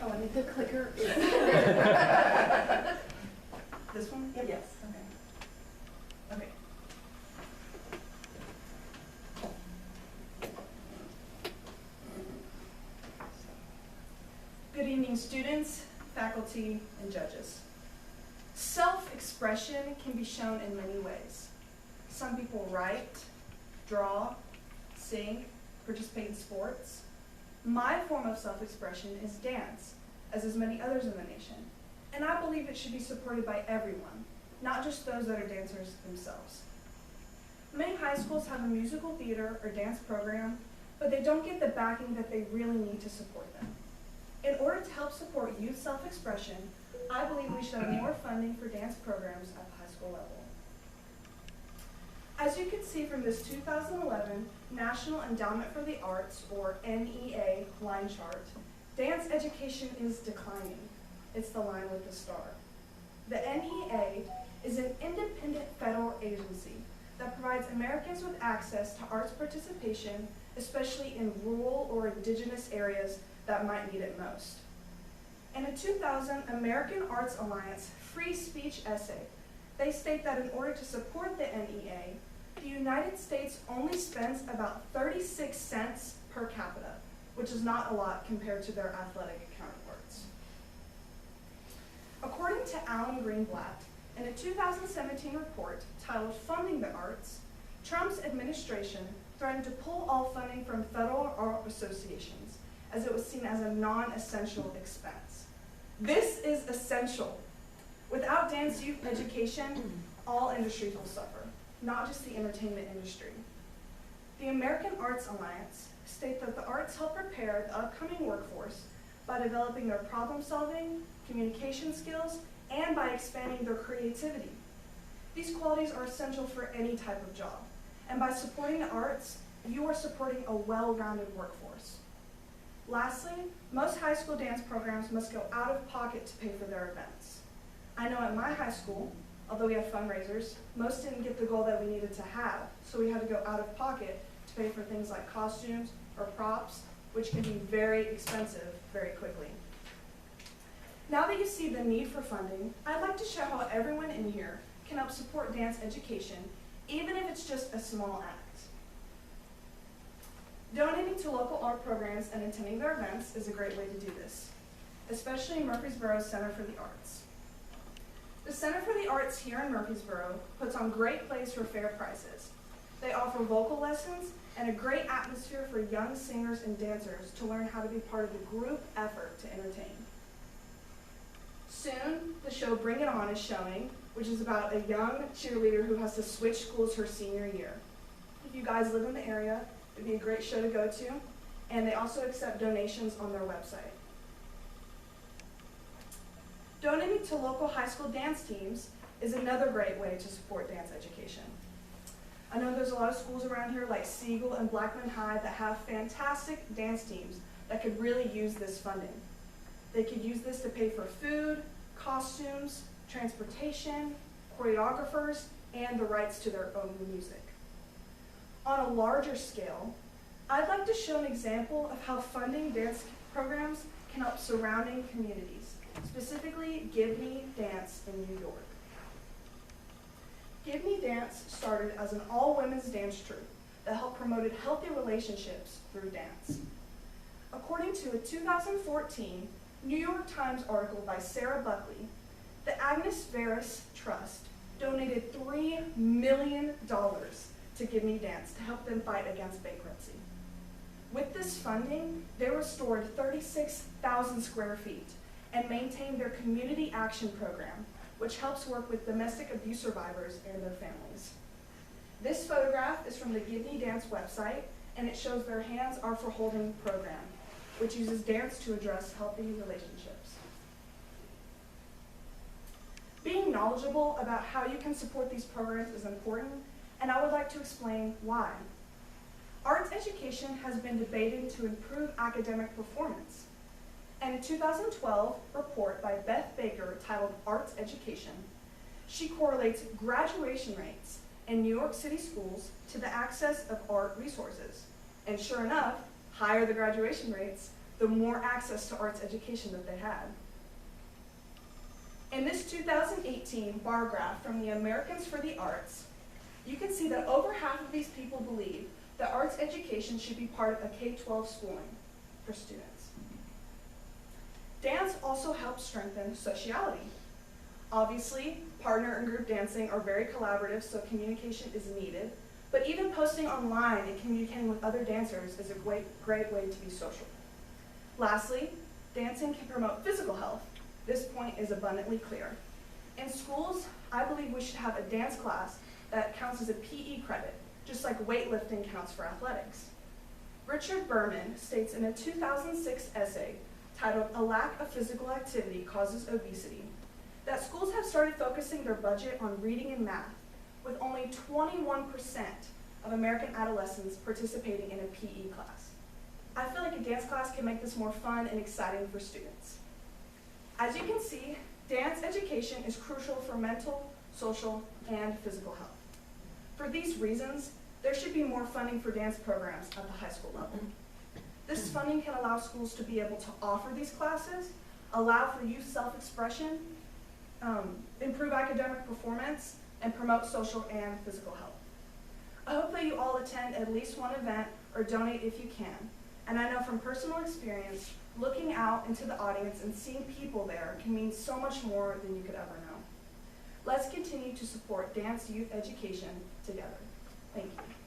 Oh, I need the clicker. This one? Yep. Yes. Okay. Okay. Good evening, students, faculty, and judges. Self-expression can be shown in many ways. Some people write, draw, sing, participate in sports. My form of self-expression is dance, as is many others in the nation, and I believe it should be supported by everyone, not just those that are dancers themselves. Many high schools have a musical theater or dance program, but they don't get the backing that they really need to support them. In order to help support youth self-expression, I believe we should have more funding for dance programs at the high school level. As you can see from this 2011 National Endowment for the Arts, or NEA, line chart, dance education is declining. It's the line with the star. The NEA is an independent federal agency that provides Americans with access to arts participation, especially in rural or indigenous areas that might need it most. In a 2000 American Arts Alliance free speech essay, they state that in order to support the NEA, the United States only spends about 36 cents per capita, which is not a lot compared to their athletic counterparts. According to Alan Greenblatt, in a 2017 report titled Funding the Arts, Trump's administration threatened to pull all funding from federal art associations as it was seen as a non-essential expense. This is essential. Without dance youth education, all industries will suffer, not just the entertainment industry. The American Arts Alliance state that the arts help prepare the upcoming workforce by developing their problem-solving, communication skills, and by expanding their creativity. These qualities are essential for any type of job, and by supporting the arts, you are supporting a well-rounded workforce. Lastly, most high school dance programs must go out of pocket to pay for their events. I know at my high school, although we have fundraisers, most didn't get the goal that we needed to have, so we had to go out of pocket to pay for things like costumes or props, which can be very expensive very quickly. Now that you see the need for funding, I'd like to show how everyone in here can help support dance education, even if it's just a small act. Donating to local art programs and attending their events is a great way to do this, especially Murfreesboro's Center for the Arts. The Center for the Arts here in Murfreesboro puts on great plays for fair prices. They offer vocal lessons and a great atmosphere for young singers and dancers to learn how to be part of the group effort to entertain. Soon, the show Bring It On is showing, which is about a young cheerleader who has to switch schools her senior year. If you guys live in the area, it'd be a great show to go to, and they also accept donations on their website. Donating to local high school dance teams is another great way to support dance education. I know there's a lot of schools around here like Siegel and Blackman High that have fantastic dance teams that could really use this funding. They could use this to pay for food, costumes, transportation, choreographers, and the rights to their own music. On a larger scale, I'd like to show an example of how funding dance programs can help surrounding communities, specifically Give Me Dance in New York. Give Me Dance started as an all-women's dance troupe that helped promote healthy relationships through dance. According to a 2014 New York Times article by Sarah Buckley, the Agnes Veris Trust donated $3 million to Give Me Dance to help them fight against bankruptcy. With this funding, they restored 36,000 square feet and maintained their community action program, which helps work with domestic abuse survivors and their families. This photograph is from the Give Me Dance website, and it shows their Hands Are for Holding program, which uses dance to address healthy relationships. Being knowledgeable about how you can support these programs is important, and I would like to explain why. Arts education has been debated to improve academic performance. In a 2012 report by Beth Baker titled Arts Education, she correlates graduation rates in New York City schools to the access of art resources. And sure enough, higher the graduation rates, the the more access to arts education that they had. In this 2018 bar graph from the Americans for the Arts, you can see that over half of these people believe that arts education should be part of a K-12 schooling for students. Dance also helps strengthen sociality. Obviously, partner and group dancing are very collaborative, so communication is needed, but even posting online and communicating with other dancers is a great way to be social. Lastly, dancing can promote physical health. This point is abundantly clear. In schools, I believe we should have a dance class that counts as a PE credit, just like weightlifting counts for athletics. Richard Berman states in a 2006 essay titled "A Lack of Physical Activity Causes Obesity" that schools have started focusing their budget on reading and math, with only 21% of American adolescents participating in a PE class. I feel like a dance class can make this more fun and exciting for students. As you can see, dance education is crucial for mental, social, and physical health. For these reasons, there should be more funding for dance programs at the high school level. This funding can allow schools to be able to offer these classes, allow for youth self-expression, improve academic performance, and promote social and physical health. I hope that you all attend at least one event or donate if you can. And I know from personal experience, looking out into the audience and seeing people there can mean so much more than you could ever know. Let's continue to support dance youth education together. Thank you.